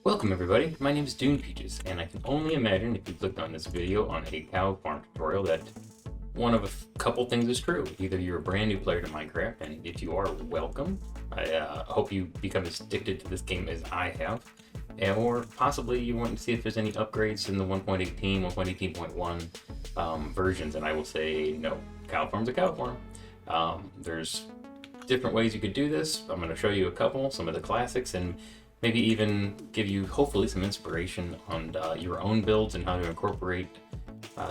Welcome everybody, my name is Dune Peaches, and I can only imagine if you clicked on this video on a cow farm tutorial that one of a couple things is true. Either you're a brand new player to Minecraft, and if you are, welcome. I hope you become as addicted to this game as I have. Or possibly you want to see if there's any upgrades in the 1.18, 1.18.1 versions, and I will say no. Cow farm's a cow farm. There's different ways you could do this. I'm going to show you a couple, some of the classics, and maybe even give you hopefully some inspiration on your own builds and how to incorporate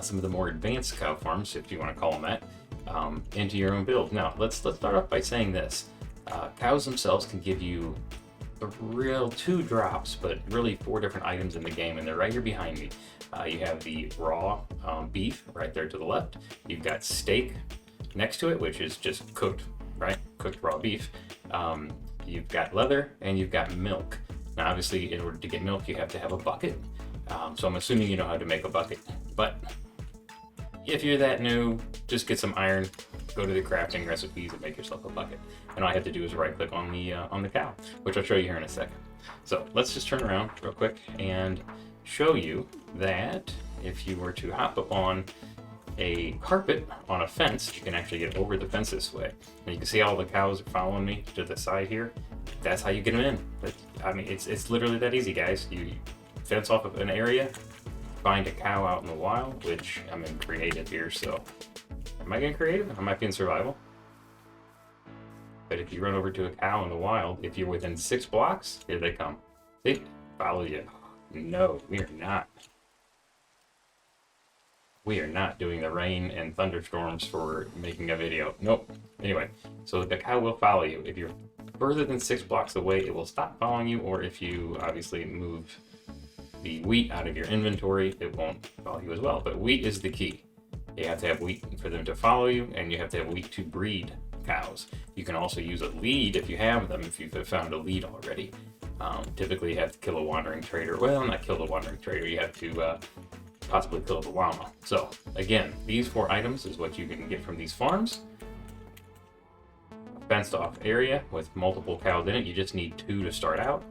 some of the more advanced cow farms, if you want to call them that, into your own build. Now, let's start off by saying this. Cows themselves can give you the real 2 drops, but really 4 different items in the game, and they're right here behind me. You have the raw beef right there to the left. You've got steak next to it, which is just cooked, right? Cooked raw beef. You've got leather, and you've got milk. Now, obviously, in order to get milk, you have to have a bucket. So I'm assuming you know how to make a bucket. But if you're that new, just get some iron, go to the crafting recipes, and make yourself a bucket. And all I have to do is right-click on the cow, which I'll show you here in a second. So let's just turn around real quick and show you that if you were to hop up on a carpet on a fence, you can actually get over the fence this way. And you can see all the cows are following me to the side here. That's how you get them in. I mean, it's literally that easy, guys. You fence off of an area, find a cow out in the wild, which I'm in creative here, so am I getting creative? I might be in survival. But if you run over to a cow in the wild, if you're within 6 blocks, here they come. See? Follow you. No, we are not. We are not doing the rain and thunderstorms for making a video. Nope. Anyway, so the cow will follow you. If you're further than 6 blocks away, it will stop following you, or if you obviously move the wheat out of your inventory, it won't follow you as well. But wheat is the key. You have to have wheat for them to follow you, and you have to have wheat to breed cows. You can also use a lead if you have them, if you've found a lead already. Typically, you have to kill a wandering trader. Well, not kill the wandering trader. You have to possibly kill the llama. So again, these 4 items is what you can get from these farms. A fenced off area with multiple cows in it. You just need 2 to start out.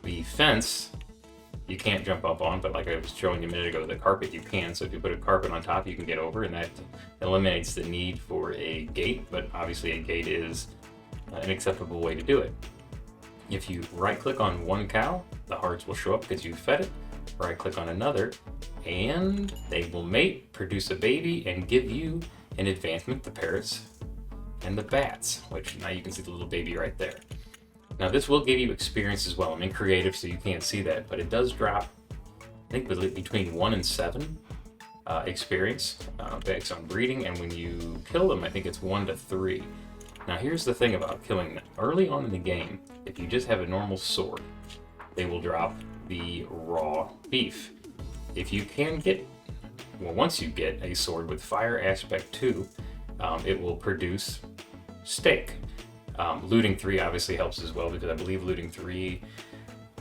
The fence you can't jump up on, but like I was showing you a minute ago, the carpet you can. So if you put a carpet on top, you can get over, and that eliminates the need for a gate. But obviously a gate is an acceptable way to do it. If you right click on one cow, the hearts will show up because you fed it. Right click on another, and they will mate, produce a baby, and give you an advancement, the parrots and the bats, which now you can see the little baby right there. Now this will give you experience as well. I'm in creative, so you can't see that, but it does drop, I think, between 1 and 7 experience based on breeding, and when you kill them, I think it's 1 to 3. Now here's the thing about killing them. Early on in the game, if you just have a normal sword, they will drop the raw beef. If you can get, well, once you get a sword with fire aspect 2, it will produce steak. Looting 3 obviously helps as well, because I believe looting 3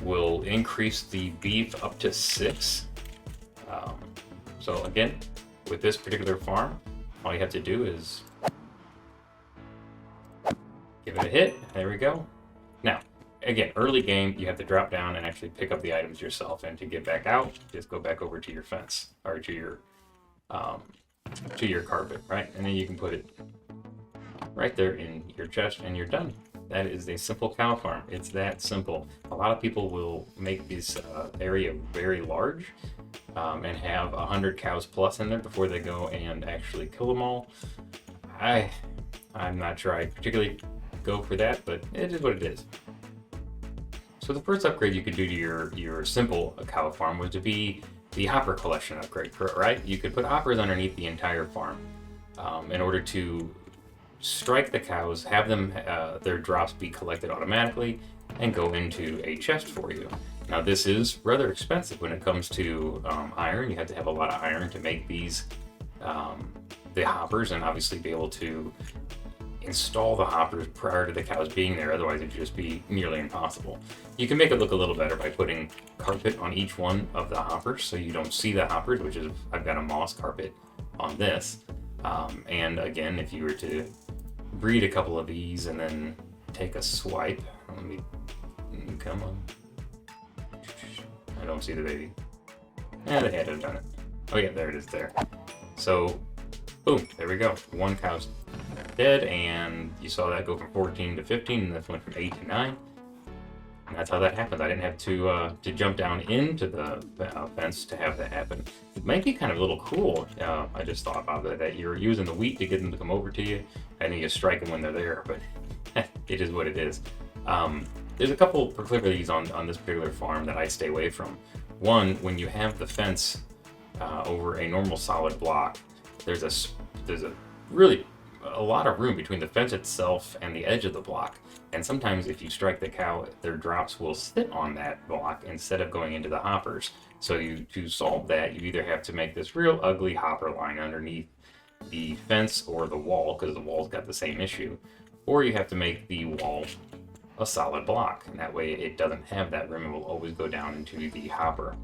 will increase the beef up to 6. So again, with this particular farm, all you have to do is give it a hit. There we go. Now, again, early game, you have to drop down and actually pick up the items yourself, and to get back out, just go back over to your fence, or to your carpet, right? And then you can put it right there in your chest, and you're done. That is a simple cow farm. It's that simple. A lot of people will make this area very large and have 100 cows plus in there before they go and actually kill them all. I'm not sure I particularly go for that, but it is what it is. So the first upgrade you could do to your simple cow farm was to be the hopper collection upgrade, right? You could put hoppers underneath the entire farm in order to strike the cows, have them their drops be collected automatically, and go into a chest for you. Now this is rather expensive when it comes to iron. You have to have a lot of iron to make these the hoppers, and obviously be able to install the hoppers prior to the cows being there, otherwise it'd just be nearly impossible. You can make it look a little better by putting carpet on each one of the hoppers so you don't see the hoppers, which is, I've got a moss carpet on this. And again, if you were to breed a couple of these and then take a swipe, let me, come on, I don't see the baby. Yeah, they had to have done it. Oh yeah, there it is there. So, boom, there we go. One cow's dead, and you saw that go from 14 to 15, and this went from 8 to 9. And that's how that happened. I didn't have to jump down into the fence to have that happen. It might be kind of a little cool. I just thought about that you're using the wheat to get them to come over to you, and then you strike them when they're there, but it is what it is. There's a couple proclivities on this particular farm that I stay away from. One, when you have the fence over a normal solid block, there's a lot of room between the fence itself and the edge of the block. And sometimes if you strike the cow, their drops will sit on that block instead of going into the hoppers. So to solve that, you either have to make this real ugly hopper line underneath the fence or the wall, because the wall's got the same issue, or you have to make the wall a solid block, and that way it doesn't have that rim. It will always go down into the hopper.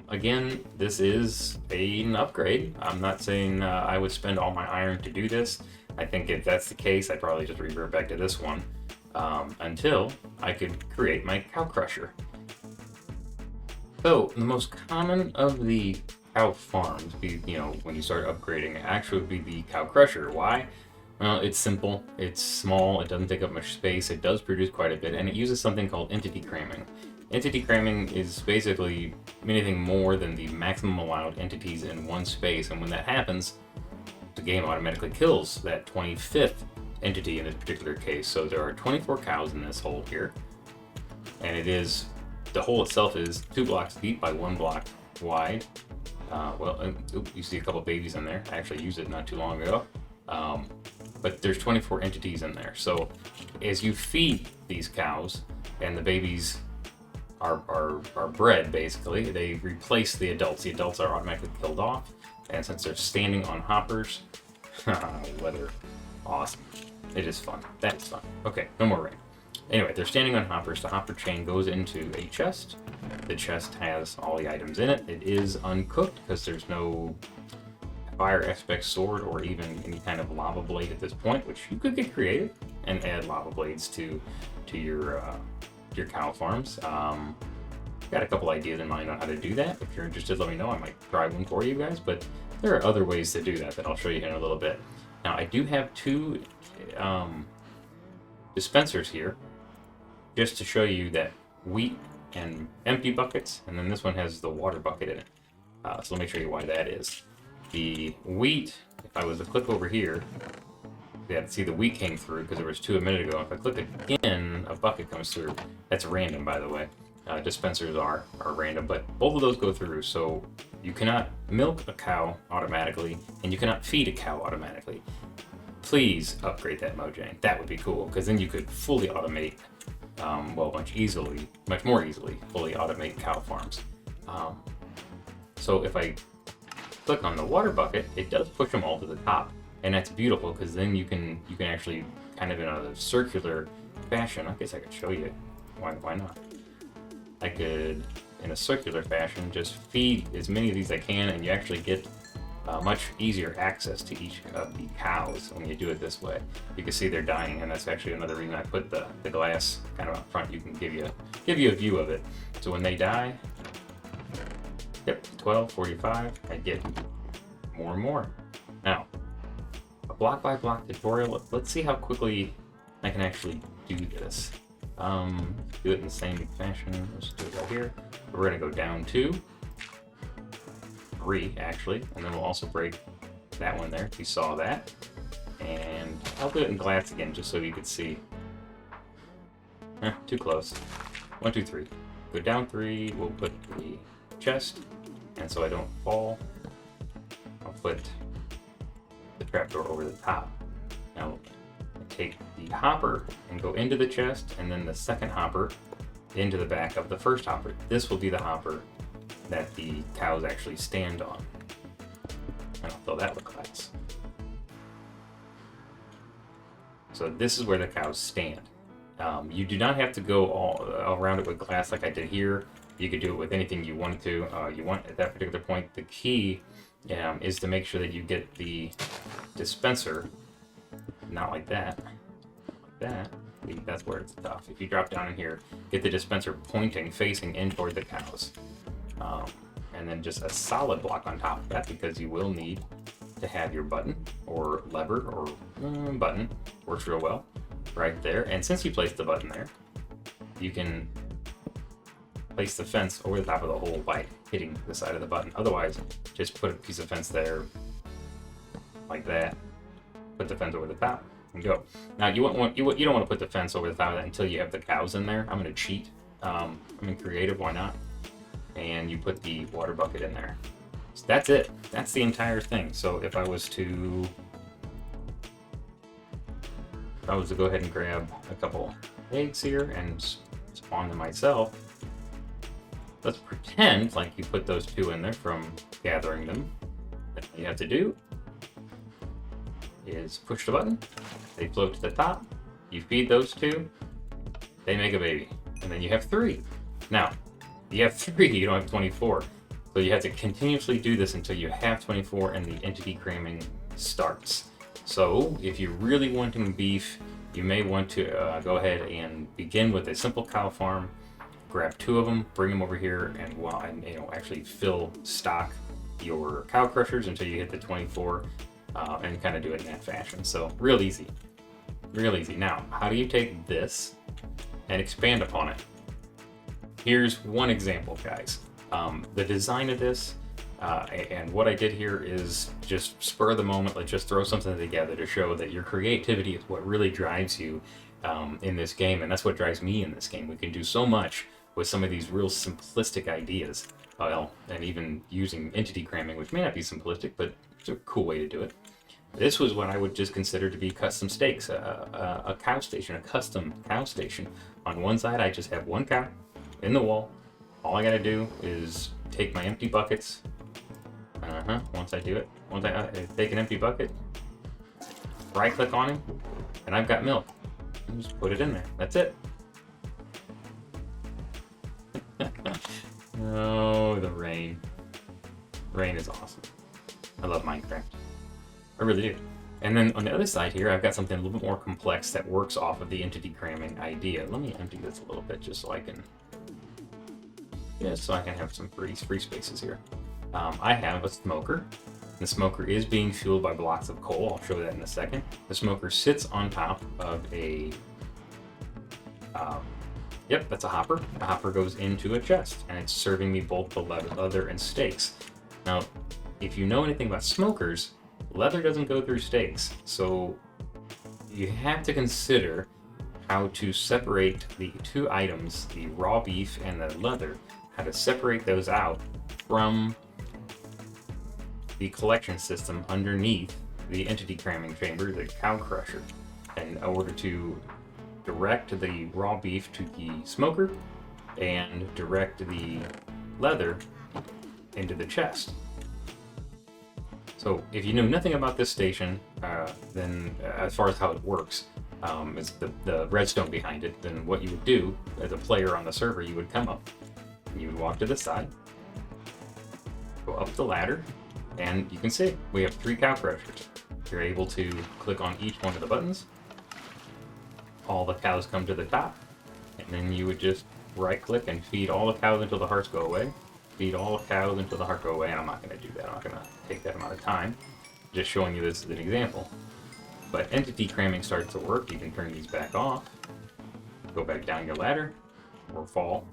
Again, this is an upgrade. I'm not saying I would spend all my iron to do this. I think if that's the case, I'd probably just revert back to this one until I could create my cow crusher. So the most common of the cow farms, when you start upgrading, it actually would be the cow crusher. Why? Well, it's simple, it's small, it doesn't take up much space, it does produce quite a bit, and it uses something called entity cramming. Entity cramming is basically anything more than the maximum allowed entities in one space, and when that happens, the game automatically kills that 25th entity in this particular case. So there are 24 cows in this hole here, and the hole itself is 2 blocks deep by 1 block wide. You see a couple babies in there. I actually used it not too long ago. But there's 24 entities in there. So as you feed these cows and the babies are bred, basically, they replace the adults. The adults are automatically killed off. And since they're standing on hoppers, weather, awesome. It is fun. That's fun. Okay, no more rain. Anyway, they're standing on hoppers. The hopper chain goes into a chest. The chest has all the items in it. It is uncooked because there's no fire aspect sword or even any kind of lava blade at this point, which you could get creative and add lava blades to your cow farms. Got a couple ideas in mind on how to do that. If you're interested, let me know. I might try one for you guys, but there are other ways to do that I'll show you in a little bit. Now, I do have 2 dispensers here just to show you that wheat and empty buckets, and then this one has the water bucket in it. So let me show you why that is. The wheat, if I was to click over here, see the wheat came through because there was 2 a minute ago. If I click again, a bucket comes through. That's random, by the way. Dispensers are random, but both of those go through. So you cannot milk a cow automatically, and you cannot feed a cow automatically. Please upgrade that, Mojang. That would be cool, because then you could fully automate, much more easily, fully automate cow farms. So if I click on the water bucket, it does push them all to the top, and that's beautiful because then you can actually kind of in a circular fashion. I guess I could show you. Why not? I could, in a circular fashion, just feed as many of these as I can, and you actually get much easier access to each of the cows when you do it this way. You can see they're dying, and that's actually another reason I put the glass kind of up front. You can give you a view of it. So when they die, yep, 12, 45, I get more and more. Now, a block by block tutorial. Let's see how quickly I can actually do this. Do it in the same fashion. Let's do it right here. We're gonna go down 2, 3 actually, and then we'll also break that one there. You saw that, and I'll do it in glass again just so you could see. Too close. 1, 2, 3. Go down 3. We'll put the chest, and so I don't fall, I'll put the trapdoor over the top. Now, take the hopper and go into the chest, and then the second hopper into the back of the first hopper. This will be the hopper that the cows actually stand on. And I'll throw that with glass. So this is where the cows stand. You do not have to go all around it with glass like I did here. You could do it with anything you wanted to. You want at that particular point. The key is to make sure that you get the dispenser, not like that, like that. That's where it's tough. If you drop down in here, get the dispenser pointing, facing in toward the cows. And then just a solid block on top of that, because you will need to have your button or lever or button. Works real well right there. And since you placed the button there, you can place the fence over the top of the hole by hitting the side of the button. Otherwise, just put a piece of fence there like that. Put the fence over the top and go. Now you don't want to put the fence over the top of that until you have the cows in there. I'm going to cheat. I'm in creative. Why not? And you put the water bucket in there. So that's it. That's the entire thing. So if I was to go ahead and grab a couple eggs here and spawn them myself, let's pretend like you put those two in there from gathering them. Then all you have to do is push the button, they float to the top, you feed those two, they make a baby, and then you have 3. Now, you have 3, you don't have 24. So you have to continuously do this until you have 24 and the entity cramming starts. So if you're really wanting beef, you may want to go ahead and begin with a simple cow farm, grab 2 of them, bring them over here, and actually stock your cow crushers until you hit the 24, and kind of do it in that fashion. So real easy. Now, how do you take this and expand upon it? Here's one example, guys. The design of this and what I did here is just spur of the moment. Let's just throw something together to show that your creativity is what really drives you in this game, and that's what drives me in this game. We can do so much with some of these real simplistic ideas. Well, and even using entity cramming, which may not be simplistic, but it's a cool way to do it. This was what I would just consider to be custom stakes, a cow station, a custom cow station. On one side, I just have one cow in the wall. All I gotta do is take my empty buckets. Once I take an empty bucket, right click on him, and I've got milk. And just put it in there. That's it. Oh, the rain. Rain is awesome. I love Minecraft. I really do. And then on the other side here, I've got something a little bit more complex that works off of the entity cramming idea. Let me empty this a little bit just so I can have some free spaces here. I have a smoker. The smoker is being fueled by blocks of coal. I'll show that in a second. The smoker sits on top of a that's a hopper. The hopper goes into a chest, and it's serving me both the leather and steaks. Now, if you know anything about smokers, leather doesn't go through steaks, so you have to consider how to separate the 2 items, the raw beef and the leather, how to separate those out from the collection system underneath the entity cramming chamber, the cow crusher, in order to direct the raw beef to the smoker and direct the leather into the chest. So if you know nothing about this station, then as far as how it works, is the redstone behind it, then what you would do as a player on the server, you would come up, and you would walk to the side, go up the ladder, and you can see we have 3 cow crushers. You're able to click on each one of the buttons. All the cows come to the top, and then you would just right click and feed all the cows until the hearts go away. Feed all the cows until the heart go away, and I'm not going to do that. I'm not going to take that amount of time. Just showing you this as an example. But entity cramming starts to work. You can turn these back off, go back down your ladder, or fall,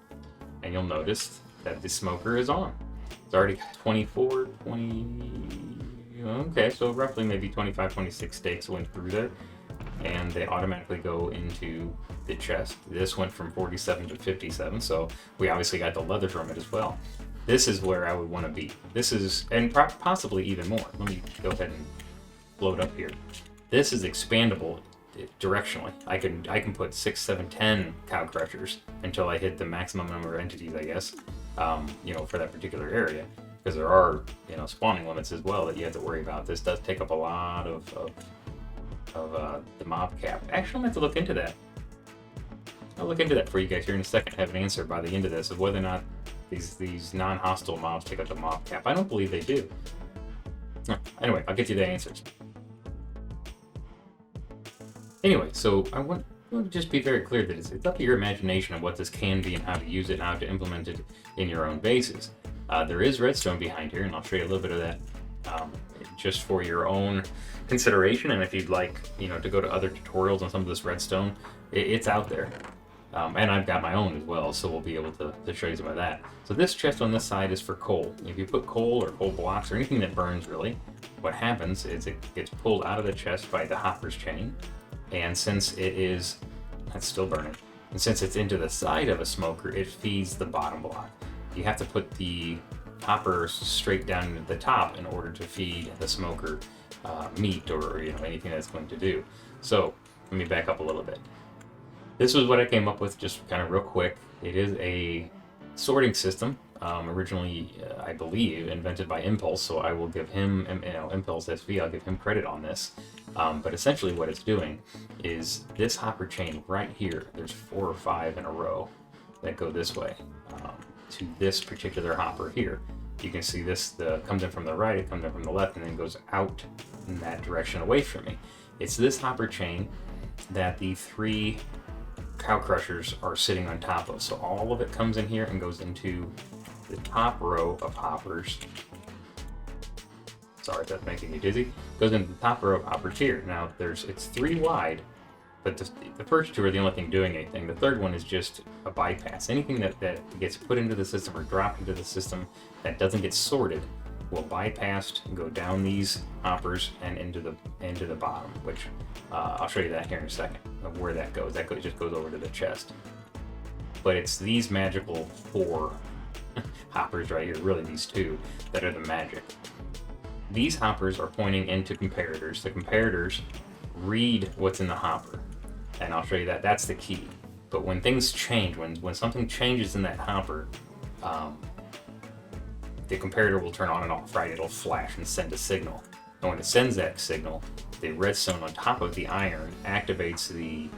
and you'll notice that the smoker is on. It's already 24, 20... Okay, so roughly maybe 25, 26 steaks went through there, and they automatically go into the chest. This went from 47 to 57, so we obviously got the leather from it as well. This is where I would want to be. This is, and possibly even more. Let me go ahead and load up here. This is expandable directionally. I can put 6, 7, 10 cow crushers until I hit the maximum number of entities, I guess, for that particular area. Because there are, spawning limits as well that you have to worry about. This does take up a lot of the mob cap. Actually, I'm going to have to look into that. I'll look into that for you guys here in a second. Have an answer by the end of this of whether or not these non-hostile mobs take up the mob cap. I don't believe they do. Anyway, I'll get you the answers. Anyway, so I want want to just be very clear that it's up to your imagination of what this can be and how to use it and how to implement it in your own bases. There is redstone behind here, and I'll show you a little bit of that just for your own consideration. And if you'd like, to go to other tutorials on some of this redstone, it's out there. And I've got my own as well, so we'll be able to show you some of that. So this chest on this side is for coal. If you put coal or coal blocks or anything that burns really, what happens is it gets pulled out of the chest by the hopper's chain. And since that's still burning, and since it's into the side of a smoker, it feeds the bottom block. You have to put the hopper straight down to the top in order to feed the smoker meat or anything that's going to do. So let me back up a little bit. This was what I came up with, just kind of real quick. It is a sorting system, originally, I believe, invented by Impulse, so I will give him, Impulse SV, I'll give him credit on this. But essentially what it's doing is this hopper chain right here, there's 4 or 5 in a row that go this way to this particular hopper here. You can see this comes in from the right, it comes in from the left, and then goes out in that direction away from me. It's this hopper chain that the 3 cow crushers are sitting on top of. So all of it comes in here and goes into the top row of hoppers. Sorry if that's making you dizzy. Goes into the top row of hoppers here. Now it's 3 wide, but the first 2 are the only thing doing anything. The third one is just a bypass. Anything that gets put into the system or dropped into the system that doesn't get sorted will bypass and go down these hoppers and into the bottom, which I'll show you that here in a second of where that goes. That just goes over to the chest. But it's these magical 4 hoppers right here, really these 2, that are the magic. These hoppers are pointing into comparators. The comparators read what's in the hopper, and I'll show you that. That's the key. But when things change, when something changes in that hopper, the comparator will turn on and off, right? It'll flash and send a signal. And when it sends that signal, the redstone on top of the iron activates the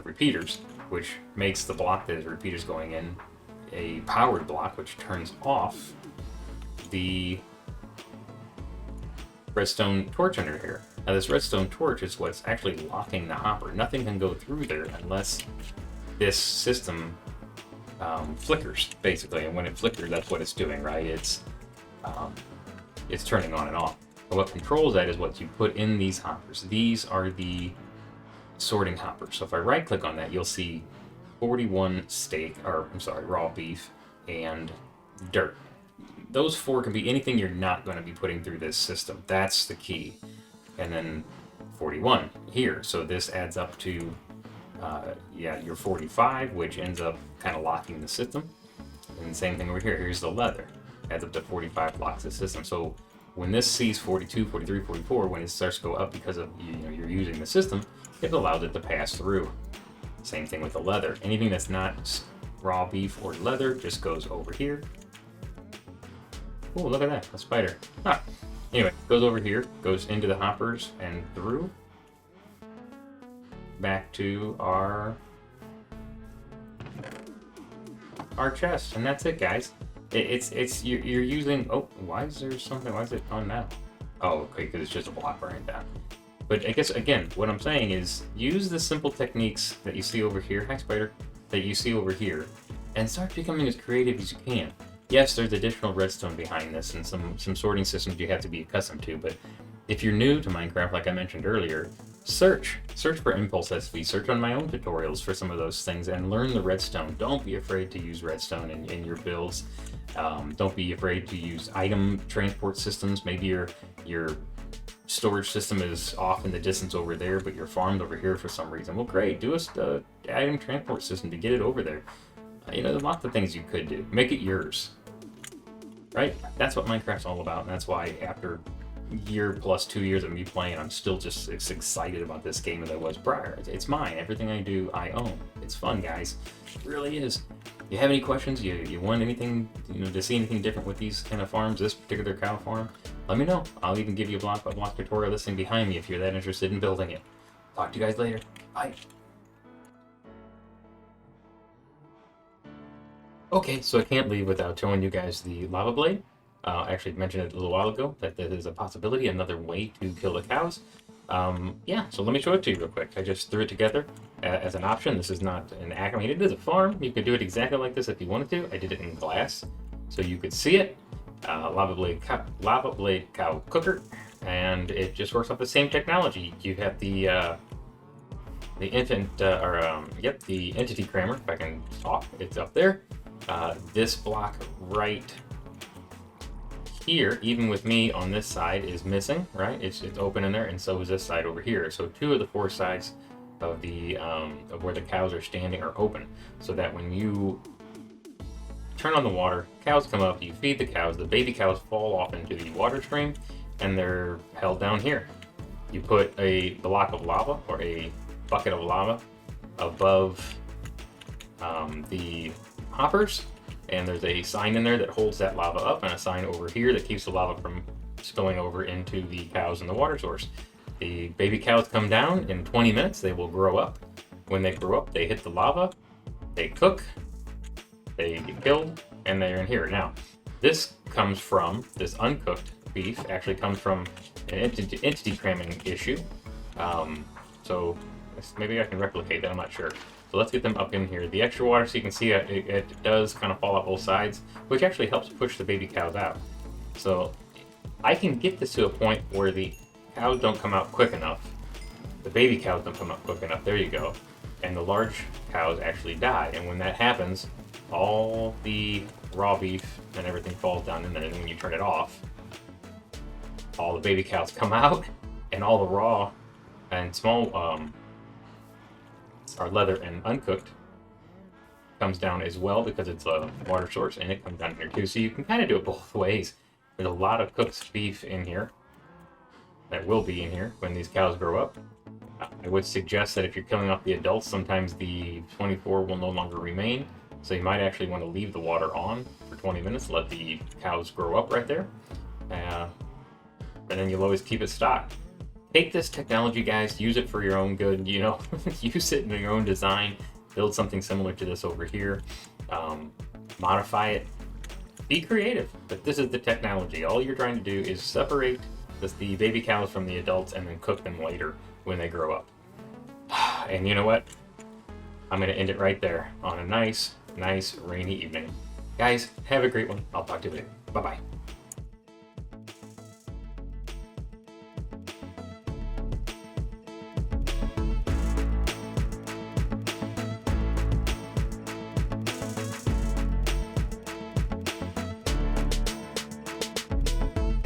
repeaters, which makes the block that is repeaters going in a powered block, which turns off the redstone torch under here. Now this redstone torch is what's actually locking the hopper. Nothing can go through there unless this system flickers, basically. And when it flickers, that's what it's doing, right? It's turning on and off. But what controls that is what you put in these hoppers. These are the sorting hoppers. So if I right click on that, you'll see 41 raw beef and dirt. Those 4 can be anything you're not going to be putting through this system. That's the key. And then 41 here. So this adds up to your 45, which ends up kind of locking the system. And the same thing over here. Here's the leather. Adds up to 45, locks the system. So when this sees 42, 43, 44, when it starts to go up because of you're using the system, it allows it to pass through. Same thing with the leather. Anything that's not raw beef or leather just goes over here. Oh, look at that, a spider. Anyway, goes over here, goes into the hoppers and through. Back to our chest, and that's it, guys. You're using. Oh, why is there something? Why is it on now? Oh, okay, because it's just a block burning down. But I guess again, what I'm saying is use the simple techniques that you see over here, Spider, that you see over here, and start becoming as creative as you can. Yes, there's additional redstone behind this and some sorting systems you have to be accustomed to, but if you're new to Minecraft, like I mentioned earlier, search for Impulse SV, search on my own tutorials for some of those things, and learn the redstone. Don't be afraid to use redstone in your builds. Don't be afraid to use item transport systems. Maybe your storage system is off in the distance over there, but you're farmed over here for some reason. Well, great, do a item transport system to get it over there. There's lots of things you could do. Make it yours. Right? That's what Minecraft's all about, and that's why after year plus 2 years of me playing, I'm still just as excited about this game as I was prior. It's mine. Everything I do, I own. It's fun, guys. It really is. You have any questions? You want anything, to see anything different with these kind of farms, this particular cow farm? Let me know. I'll even give you a block by block tutorial, this thing behind me, if you're that interested in building it. Talk to you guys later. Bye. Okay, so I can't leave without showing you guys the lava blade. I actually mentioned it a little while ago that there is a possibility, another way to kill the cows. Yeah, so let me show it to you real quick. I just threw it together as an option. This is not an I mean, it is a farm. You could do it exactly like this if you wanted to. I did it in glass, so you could see it. Lava blade cow cooker, and it just works off the same technology. You have the infant, the entity crammer. If I can talk, it's up there. This block right here, even with me on this side, is missing, right? It's open in there, and so is this side over here. So 2 of the 4 sides of the of where the cows are standing are open, so that when you turn on the water, cows come up, you feed the cows, the baby cows fall off into the water stream, and they're held down here. You put a block of lava or a bucket of lava above the hoppers, and there's a sign in there that holds that lava up, and a sign over here that keeps the lava from spilling over into the cows in the water source. The baby cows come down in 20 minutes. They will grow up. When they grow up, they hit the lava, they cook, they get killed, and they're in here. Now, this uncooked beef actually comes from an entity cramming issue. So maybe I can replicate that, I'm not sure. So let's get them up in here. The extra water, so you can see it does kind of fall off both sides, which actually helps push the baby cows out. So I can get this to a point where the cows don't come out quick enough. The baby cows don't come out quick enough. There you go. And the large cows actually die. And when that happens, all the raw beef and everything falls down in there. And then when you turn it off, all the baby cows come out, and all the raw and small are leather and uncooked comes down as well, because it's a water source, and it comes down here too. So you can kind of do it both ways. There's a lot of cooked beef in here that will be in here when these cows grow up. I would suggest that if you're killing off the adults, sometimes the 24 will no longer remain. So you might actually want to leave the water on for 20 minutes, let the cows grow up right there. And then you'll always keep it stocked. Take this technology, guys, use it for your own good, you know, use it in your own design, build something similar to this over here, modify it, be creative. But this is the technology. All you're trying to do is separate the baby cows from the adults and then cook them later when they grow up. And you know what? I'm going to end it right there on a nice rainy evening. Guys, have a great one. I'll talk to you later. Bye-bye.